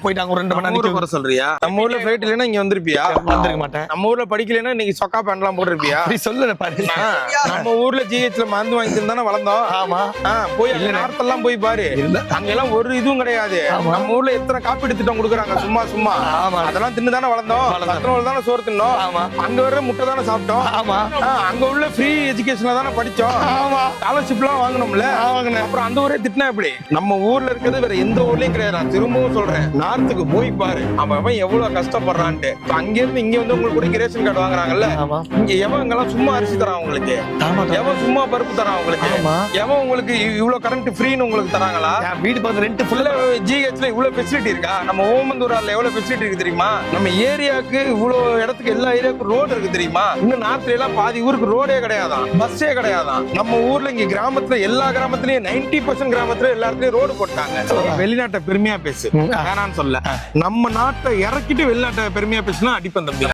போயிட்டாங்க ஒரு 2 மணி நம்ம ஊர்ல நேரம் வர சொல்றியா? நம்ம ஊர்ல ஃபிளைட் இல்லைன்னா இங்க வந்திருப்பியா? வந்திருக்க மாட்டேன். நம்ம ஊர்ல படிக்கலைன்னா இன்னைக்கு சொக்கா பேண்ட்லாம் போட்டிருப்பியா? அப்படி சொல்லல பாரு. நம்ம ஊர்ல ஜிஹெச்ல மருந்து வாங்கிட்டு தானே வளர்ந்தோம். ஆமா. போய் நார்த்தெல்லாம் போய் பாரு, அங்கெல்லாம் ஒரு இதுவும் கிடையாது. நம்ம ஊர்ல எத்தனை காப்பீடு திட்டம் கொடுக்குறாங்க சும்மா சும்மா. அதெல்லாம் தின்னு தானே வளர்ந்தோம். சத்துணவுல தானே சோறு தின்னோம். அங்க வர முட்டை தானே சாப்பிட்டோம். அங்க உள்ள ஃப்ரீ எஜுகேஷன்ல தானே படிச்சோம். ஸ்காலர்ஷிப் எல்லாம் வாங்கணும்ல. அப்புறம் அந்த ஊரே திட்டினா எப்படி? நம்ம ஊர்ல இருக்கிறது வேற எந்த ஊர்லயும் கிடையாது. நான் திரும்பவும் சொல்றேன், நார்த்துக்கு போய் பாரு அவன் எவ்வளவு கஷ்டப்படுறான்ட்டு. அங்க இருந்து இங்க வந்து உங்களுக்கு கூட ரேஷன் கார்டு வாங்குறாங்கல்ல, இங்க எவன் எல்லாம் சும்மா அரிசி தரான் உங்களுக்கு, எவன் சும்மா பருப்பு தரான் உங்களுக்கு, எவன் உங்களுக்கு இவ்வளவு கரண்ட் ஃப்ரீன்னு உங்களுக்கு தராங்களா? வீடு பார்த்து ரெண்ட் ஃபுல்லா ஜிஹெச்ல இவ்வளவு ஃபெசிலிட்டி இருக்கா? நம்ம ஓமந்தூரார்ல எவ்வளவு ஃபெசிலிட்டி இருக்கு தெரியுமா? நம்ம ஏரியாவுக்கு இவ்வளவு இடத்துக்கு எல்லா ஏரியாவுக்கும் ரோடு இருக்கு தெரியுமா? இன்னும் நார்த்ல எல்லாம் பாதி ஊருக்கு ரோடே கிடையாதான், பஸ்ஸே கிடையாதான். நம்ம ஊர்ல இங்க கிராமத்துல எல்லா கிராமத்துலயும் 90% கிராமத்துல எல்லா இடத்துலயும் ரோடு போட்டாங்க. வெளிநாட்டை பெருமையா பேசு, வேணான்னு சொல்ல. நம்ம நாட்டை இறக்கிட்டு வெளிநாட்டை பெருமையா பேசுனா அடிப்பேன் தம்பி.